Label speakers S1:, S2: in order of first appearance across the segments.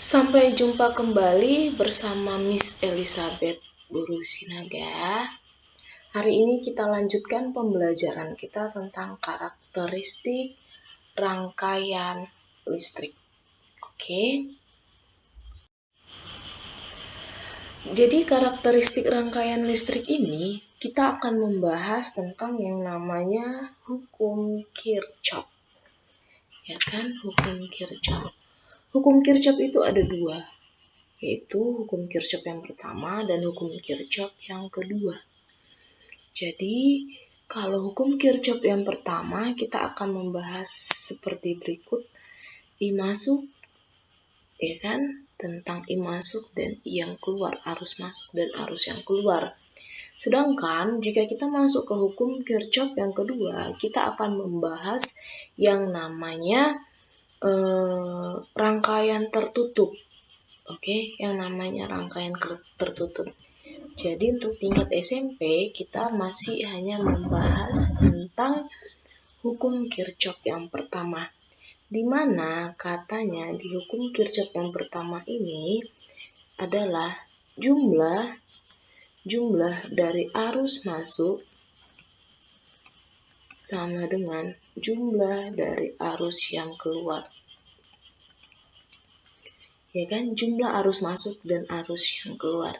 S1: Sampai jumpa kembali bersama Miss Elizabeth Guru Sinaga. Hari ini kita lanjutkan pembelajaran kita tentang karakteristik rangkaian listrik. Oke. Jadi karakteristik rangkaian listrik ini kita akan membahas tentang yang namanya hukum Kirchhoff. Ya kan, hukum Kirchhoff. Hukum Kirchhoff itu ada dua, yaitu hukum Kirchhoff yang pertama dan hukum Kirchhoff yang kedua. Jadi, kalau hukum Kirchhoff yang pertama, kita akan membahas seperti berikut. I masuk, ya kan, tentang I masuk dan I yang keluar, arus masuk dan arus yang keluar. Sedangkan, jika kita masuk ke hukum Kirchhoff yang kedua, kita akan membahas yang namanya rangkaian tertutup. Oke, yang namanya rangkaian tertutup. Jadi untuk tingkat SMP kita masih hanya membahas tentang hukum Kirchhoff yang pertama. Di mana katanya di hukum Kirchhoff yang pertama ini adalah jumlah dari arus masuk sama dengan jumlah dari arus yang keluar. Ya kan, jumlah arus masuk dan arus yang keluar.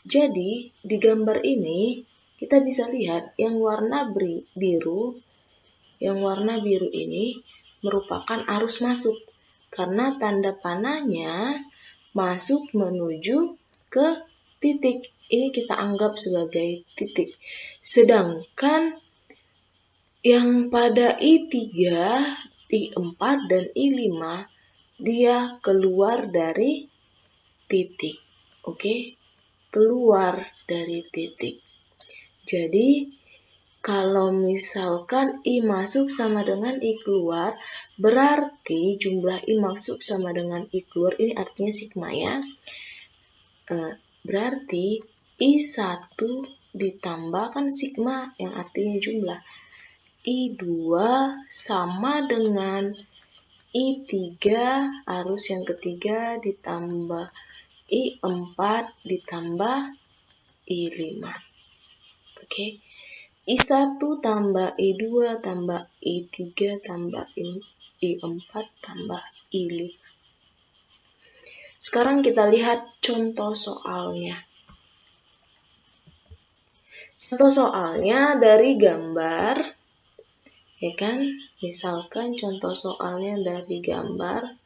S1: Jadi di gambar ini kita bisa lihat yang warna biru ini merupakan arus masuk karena tanda panahnya masuk menuju ke titik. Ini kita anggap sebagai titik. Sedangkan yang pada I3, I4 dan I5 dia keluar dari titik. Oke? Keluar dari titik. Jadi kalau misalkan I masuk sama dengan I keluar, berarti jumlah I masuk sama dengan I keluar, ini artinya sigma ya. Berarti I1 ditambahkan sigma yang artinya jumlah. I2 sama dengan I3 arus yang ketiga ditambah I4 ditambah I5. Oke. I1 tambah I2 tambah I3 tambah I4 tambah I5. Sekarang kita lihat contoh soalnya. Contoh soalnya dari gambar, ya kan? Misalkan contoh soalnya dari gambar.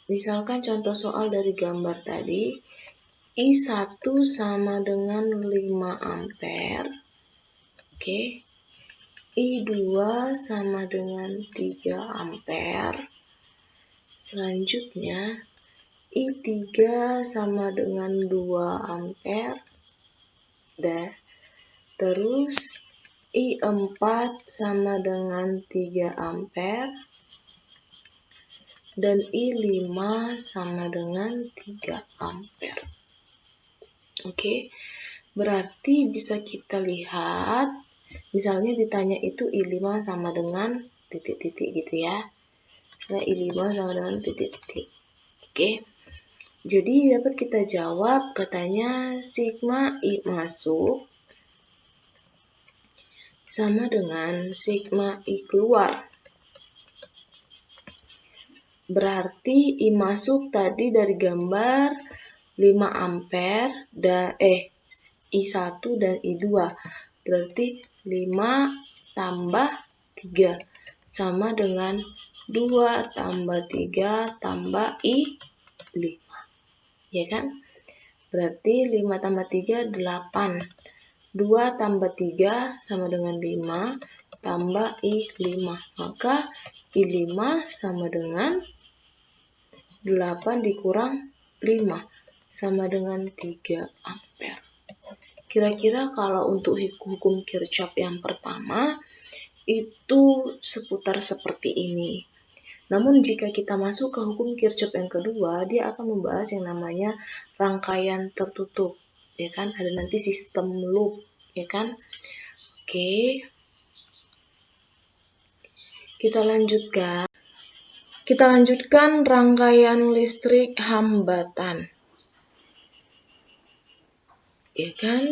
S1: Misalkan contoh soal dari gambar tadi, I1 sama dengan 5 ampere. Oke. I2 sama dengan 3 ampere. Selanjutnya, I3 sama dengan 2 ampere. Terus I4 sama dengan 3 ampere. Dan I5 sama dengan 3 ampere. Oke, berarti bisa kita lihat, misalnya ditanya itu I5 sama dengan titik-titik gitu ya. Nah, I5 sama dengan titik-titik. Oke, jadi dapat kita jawab, katanya sigma I masuk sama dengan sigma I keluar. Berarti I masuk tadi dari gambar 5 ampere I1 dan I2. Berarti 5 tambah 3 sama dengan 2 tambah 3 tambah I5. Ya kan? Berarti 5 tambah 3 8. 2 tambah 3 sama dengan 5 tambah I5. Maka I5 sama dengan 8 dikurang 5 sama dengan 3 ampere. Kira-kira kalau untuk hukum Kirchhoff yang pertama itu seputar seperti ini. Namun jika kita masuk ke hukum Kirchhoff yang kedua, dia akan membahas yang namanya rangkaian tertutup. Ya kan, ada nanti sistem loop ya kan? Oke. Kita lanjutkan rangkaian listrik hambatan. Ya kan?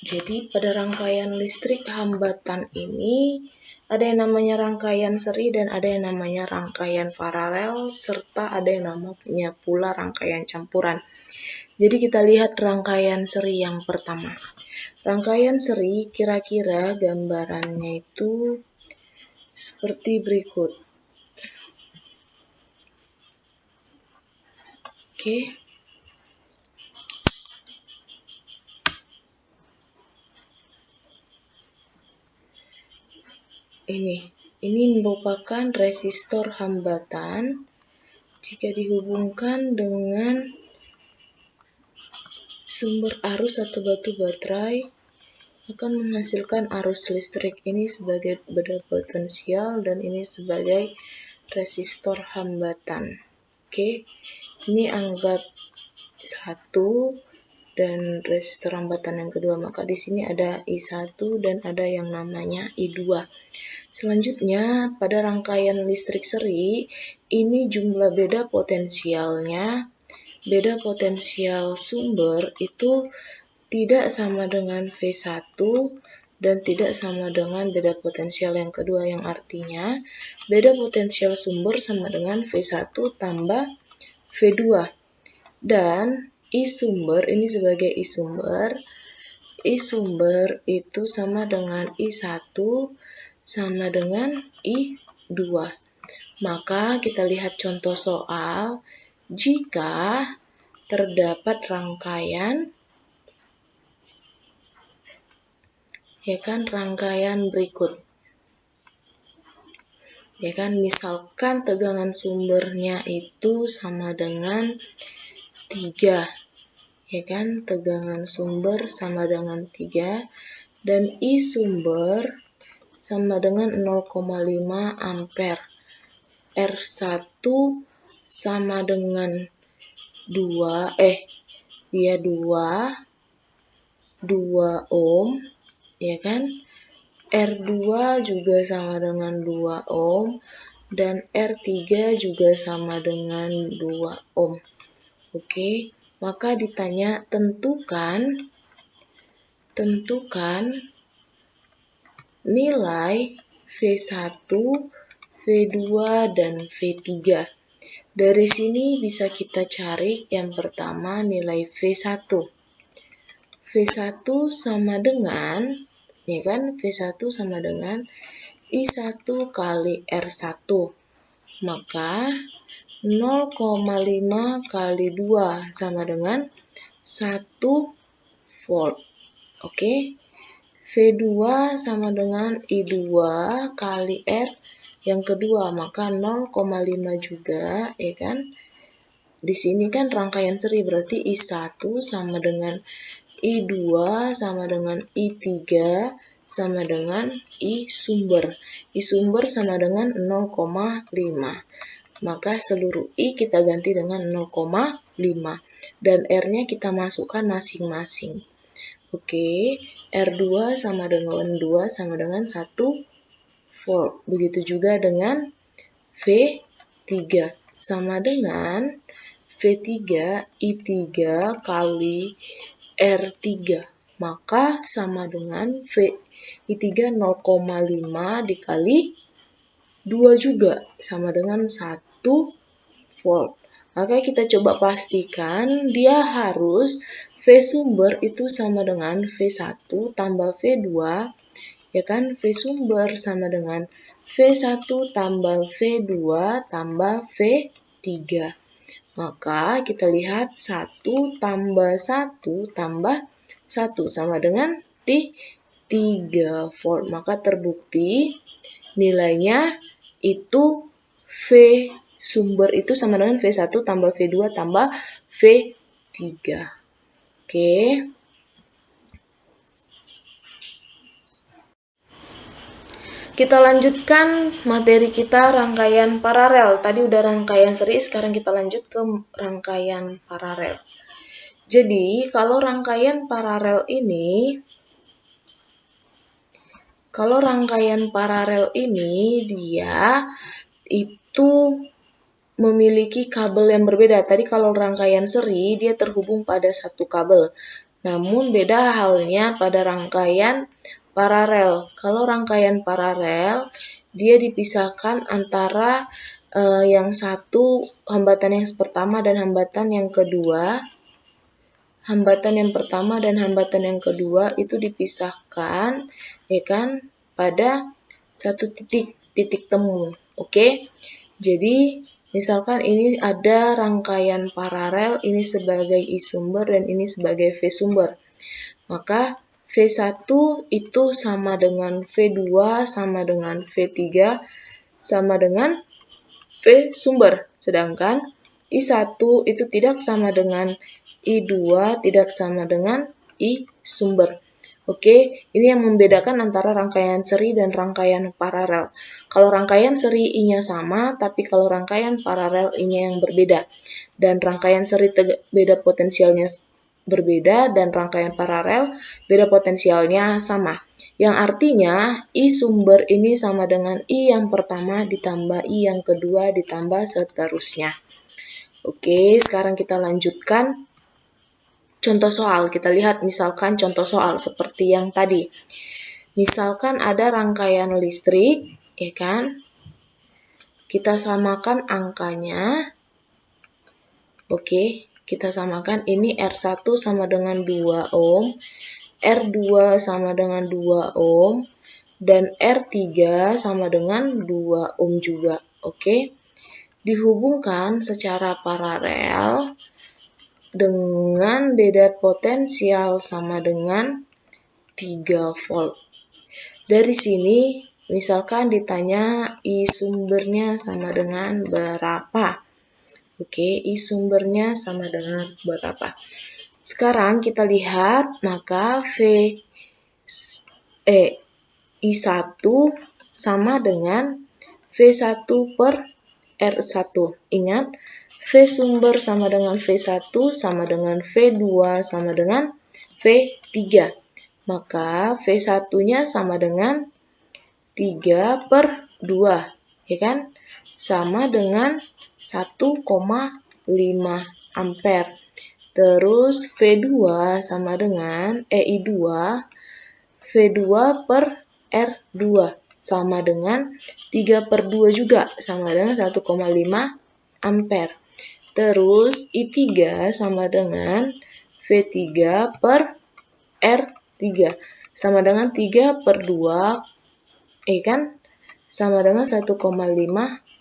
S1: Jadi pada rangkaian listrik hambatan ini ada yang namanya rangkaian seri dan ada yang namanya rangkaian paralel serta ada yang namanya pula rangkaian campuran. Jadi kita lihat rangkaian seri yang pertama. Rangkaian seri kira-kira gambarannya itu seperti berikut. Oke. Ini merupakan resistor hambatan jika dihubungkan dengan sumber arus atau batu baterai akan menghasilkan arus listrik ini sebagai beda potensial dan ini sebagai resistor hambatan. Oke, ini anggap 1 dan resistor hambatan yang kedua, maka di sini ada I1 dan ada yang namanya I2. Selanjutnya pada rangkaian listrik seri ini jumlah beda potensialnya, beda potensial sumber itu tidak sama dengan V1 dan tidak sama dengan beda potensial yang kedua, yang artinya beda potensial sumber sama dengan V1 tambah V2 dan I sumber ini sebagai I sumber itu sama dengan I1 sama dengan I2. Maka kita lihat contoh soal, jika terdapat rangkaian rangkaian berikut. Misalkan tegangan sumbernya itu sama dengan 3. Tegangan sumber sama dengan 3 dan I sumber sama dengan 0,5 ampere. R1 sama dengan 2 ohm, ya kan? R2 juga sama dengan 2 ohm dan R3 juga sama dengan 2 ohm. Oke, maka ditanya tentukan nilai V1, V2 dan V3. Dari sini bisa kita cari yang pertama nilai V1. V1 sama dengan V1 sama dengan I1 kali R1. Maka 0,5 kali 2 sama dengan 1 volt. Oke. V2 sama dengan I2 kali R yang kedua, maka 0,5 juga, ya kan? Di sini kan rangkaian seri, berarti I1 sama dengan I2 sama dengan I3 sama dengan I sumber. I sumber sama dengan 0,5. Maka seluruh I kita ganti dengan 0,5 dan R-nya kita masukkan masing-masing. Oke, R2 sama dengan 2 sama dengan 1 volt. Begitu juga dengan V3 sama dengan V3 I3 kali R3. Maka sama dengan I3 0,5 dikali 2 juga sama dengan 1 volt. Maka kita coba pastikan dia harus V sumber itu sama dengan V1 tambah V2, ya kan? V sumber sama dengan V1 tambah V2 tambah V3. Maka kita lihat 1 tambah 1 tambah 1 sama dengan 3 volt. Maka terbukti nilainya itu V sumber itu sama dengan V1 tambah V2 tambah V3. Oke. Kita lanjutkan materi kita rangkaian paralel. Tadi udah rangkaian seri, sekarang kita lanjut ke rangkaian paralel. Jadi, kalau rangkaian paralel ini Kalau rangkaian paralel ini dia itu memiliki kabel yang berbeda. Tadi kalau rangkaian seri dia terhubung pada satu kabel. Namun beda halnya pada rangkaian paralel. Kalau rangkaian paralel dia dipisahkan antara yang satu hambatan yang pertama dan hambatan yang kedua. Hambatan yang pertama dan hambatan yang kedua itu dipisahkan, ya kan, pada satu titik temu. Oke? Jadi, misalkan ini ada rangkaian paralel, ini sebagai I sumber dan ini sebagai V sumber. Maka V1 itu sama dengan V2 sama dengan V3 sama dengan V sumber. Sedangkan I1 itu tidak sama dengan I2, tidak sama dengan I sumber. Oke, ini yang membedakan antara rangkaian seri dan rangkaian paralel. Kalau rangkaian seri I-nya sama, tapi kalau rangkaian paralel I-nya yang berbeda. Dan rangkaian seri beda potensialnya berbeda dan rangkaian paralel beda potensialnya sama. Yang artinya I sumber ini sama dengan I yang pertama ditambah I yang kedua ditambah seterusnya. Oke, sekarang kita lanjutkan contoh soal. Kita lihat misalkan contoh soal seperti yang tadi. Misalkan ada rangkaian listrik, ya kan? Kita samakan angkanya. Oke, kita samakan ini R1 sama dengan 2 ohm, R2 sama dengan 2 ohm, dan R3 sama dengan 2 ohm juga. Oke, dihubungkan secara paralel dengan beda potensial sama dengan 3 volt. Dari sini, misalkan ditanya I sumbernya sama dengan berapa. Oke, I sumbernya sama dengan berapa. Sekarang kita lihat, maka I1 sama dengan V1 per R1. Ingat, V sumber sama dengan V1 sama dengan V2 sama dengan V3. Maka V1-nya sama dengan 3 per 2, ya kan? Sama dengan 1,5 ampere. Terus V2 sama dengan I2 V2 per R2 sama dengan 3 per 2 juga sama dengan 1,5 ampere. Terus I3 sama dengan V3 per R3 sama dengan 3 per 2, kan? Sama dengan 1,5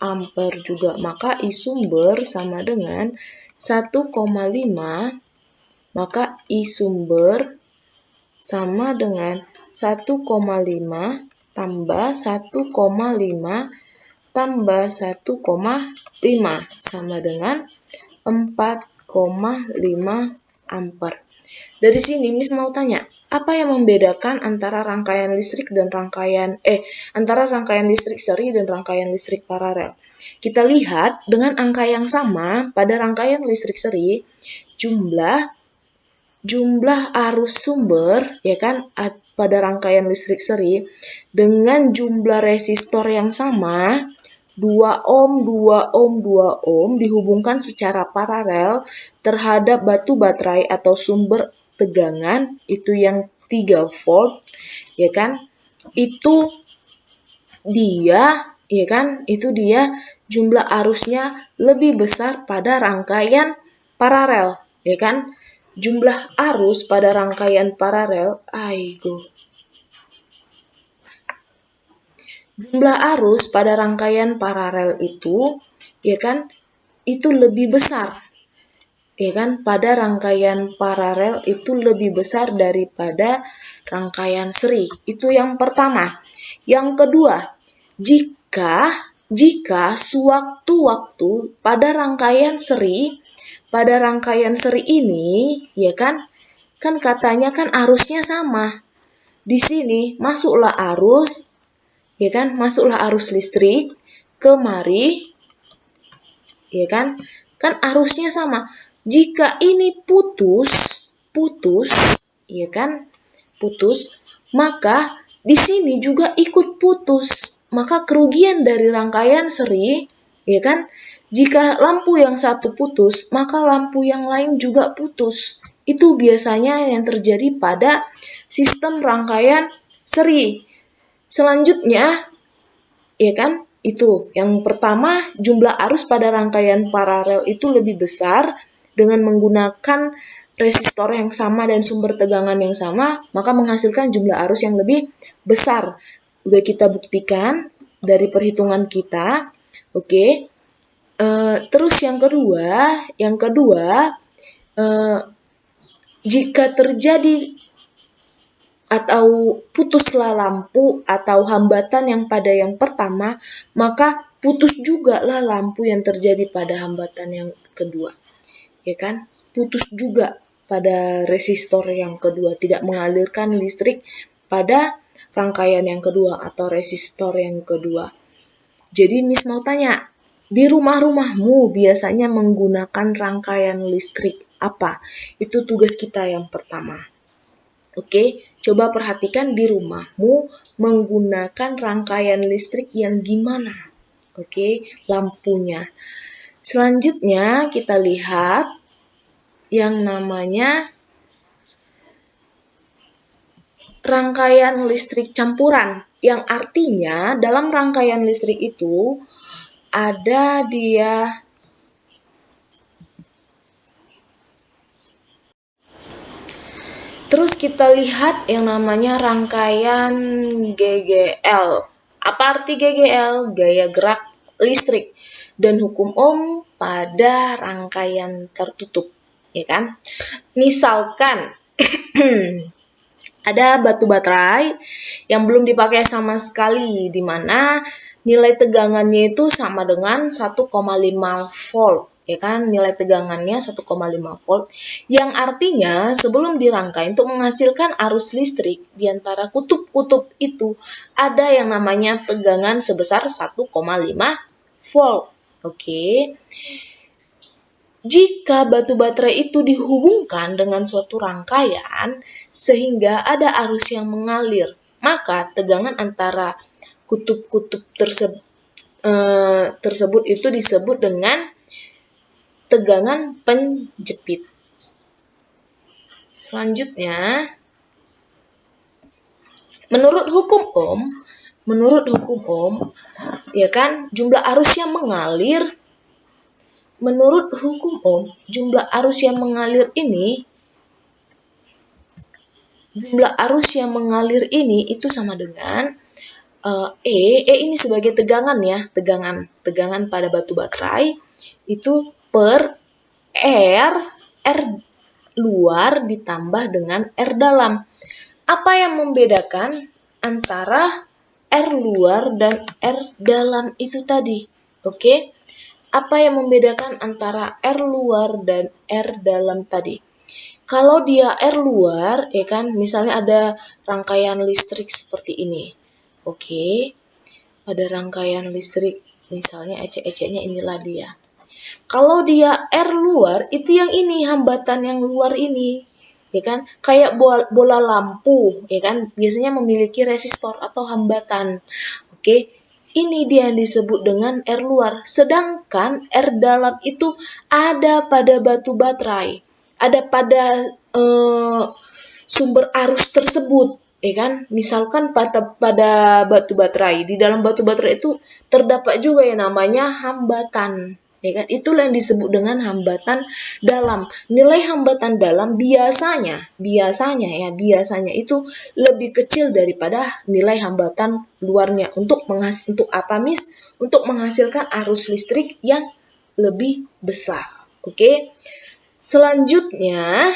S1: ampere juga. Maka I sumber sama dengan 1,5, maka I sumber sama dengan 1,5 tambah 1,5 tambah 1,5 sama dengan 4,5 ampere. Dari sini Miss mau tanya, apa yang membedakan antara rangkaian listrik dan antara rangkaian listrik seri dan rangkaian listrik paralel? Kita lihat dengan angka yang sama pada rangkaian listrik seri, jumlah arus sumber, ya kan, pada rangkaian listrik seri dengan jumlah resistor yang sama 2 ohm, 2 ohm, 2 ohm dihubungkan secara paralel terhadap batu baterai atau sumber tegangan itu yang 3 volt, ya kan? Itu dia jumlah arusnya lebih besar pada rangkaian paralel, ya kan? Jumlah arus pada rangkaian paralel, jumlah arus pada rangkaian paralel itu, ya kan, itu lebih besar, ya kan, pada rangkaian paralel itu lebih besar daripada rangkaian seri. Itu yang pertama. Yang kedua, jika sewaktu-waktu pada rangkaian seri ini, ya kan katanya kan arusnya sama. Di sini masuklah arus, ya kan, masuklah arus listrik kemari, ya kan arusnya sama. Jika ini putus, ya kan, maka di sini juga ikut putus. Maka kerugian dari rangkaian seri, ya kan? Jika lampu yang satu putus, maka lampu yang lain juga putus. Itu biasanya yang terjadi pada sistem rangkaian seri. Selanjutnya, ya kan? Itu yang pertama, jumlah arus pada rangkaian paralel itu lebih besar dengan menggunakan resistor yang sama dan sumber tegangan yang sama, maka menghasilkan jumlah arus yang lebih besar. Udah kita buktikan dari perhitungan kita. Oke. Terus yang kedua, jika terjadi atau putuslah lampu atau hambatan yang pada yang pertama, maka putus juga lah lampu yang terjadi pada hambatan yang kedua. Ya kan? Putus juga pada resistor yang kedua, tidak mengalirkan listrik pada rangkaian yang kedua atau resistor yang kedua. Jadi Miss mau tanya, di rumah-rumahmu biasanya menggunakan rangkaian listrik apa? Itu tugas kita yang pertama. Oke, coba perhatikan di rumahmu menggunakan rangkaian listrik yang gimana? Oke, lampunya. Selanjutnya kita lihat yang namanya rangkaian listrik campuran, yang artinya dalam rangkaian listrik itu ada dia terus kita lihat yang namanya rangkaian GGL. Apa arti GGL? Gaya gerak listrik dan hukum Ohm pada rangkaian tertutup, ya kan? Misalkan ada batu baterai yang belum dipakai sama sekali, di mana nilai tegangannya itu sama dengan 1,5 volt, ya kan? Nilai tegangannya 1,5 volt, yang artinya sebelum dirangkai untuk menghasilkan arus listrik di antara kutub-kutub itu ada yang namanya tegangan sebesar 1,5 volt. Oke. Jika batu baterai itu dihubungkan dengan suatu rangkaian sehingga ada arus yang mengalir, maka tegangan antara kutub-kutub tersebut itu disebut dengan tegangan penjepit. Selanjutnya, menurut hukum Ohm, ya kan, jumlah arus yang mengalir. Menurut hukum Ohm, jumlah arus yang mengalir ini itu sama dengan E ini sebagai tegangan ya, tegangan pada batu baterai itu per R luar ditambah dengan R dalam. Apa yang membedakan antara R luar dan R dalam itu tadi? Oke? Apa yang membedakan antara R luar dan R dalam tadi? Kalau dia R luar, ya kan, misalnya ada rangkaian listrik seperti ini. Oke, ada rangkaian listrik, misalnya ecek-eceknya inilah dia. Kalau dia R luar, itu yang ini, hambatan yang luar ini. Ya kan, kayak bola lampu, ya kan, biasanya memiliki resistor atau hambatan. Oke, ini dia yang disebut dengan R luar. Sedangkan R dalam itu ada pada batu baterai, ada pada sumber arus tersebut, ya kan? Misalkan pada batu baterai, di dalam batu baterai itu terdapat juga yang namanya hambatan, ya kan? Itulah yang disebut dengan hambatan dalam. Nilai hambatan dalam biasanya itu lebih kecil daripada nilai hambatan luarnya. Untuk apa, Miss? Untuk menghasilkan arus listrik yang lebih besar. Oke. Selanjutnya,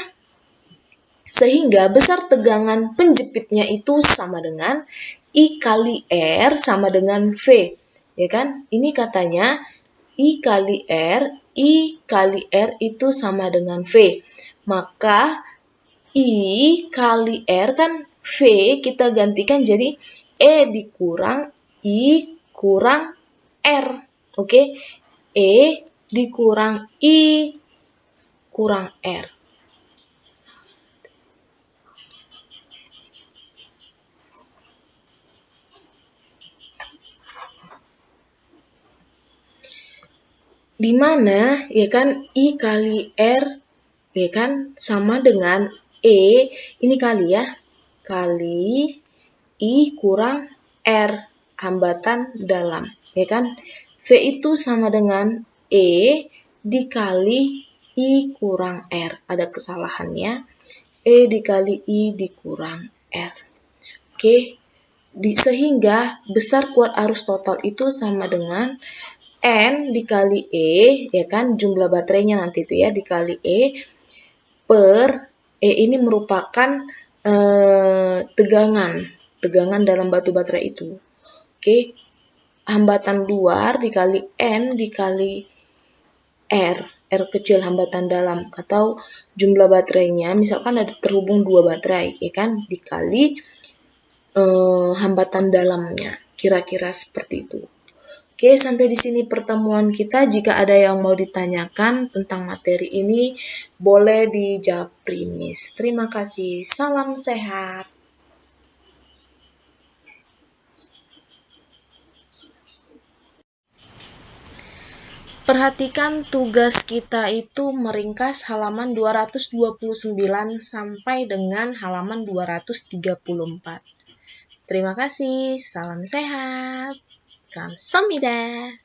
S1: sehingga besar tegangan penjepitnya itu sama dengan I kali R sama dengan V. Ya kan? Ini katanya I kali R itu sama dengan V. Maka I kali R kan V kita gantikan jadi E dikurang I kurang R. Oke? E dikurang I kurang R. di mana ya kan I kali R ya kan sama dengan E ini kali ya, kali I kurang R hambatan dalam ya kan. V itu sama dengan E dikali I kurang R. Ada kesalahannya. E dikali I dikurang R. Oke. Sehingga besar kuat arus total itu sama dengan N dikali E, ya kan, jumlah baterainya nanti itu ya, dikali E per E ini merupakan tegangan dalam batu baterai itu. Oke, hambatan luar dikali N dikali R kecil hambatan dalam atau jumlah baterainya, misalkan ada terhubung 2 baterai, ya kan, dikali hambatan dalamnya, kira-kira seperti itu. Oke, sampai di sini pertemuan kita. Jika ada yang mau ditanyakan tentang materi ini, boleh dijawab Miss. Terima kasih. Salam sehat. Perhatikan tugas kita itu meringkas halaman 229 sampai dengan halaman 234. Terima kasih. Salam sehat. Kamsahamnida.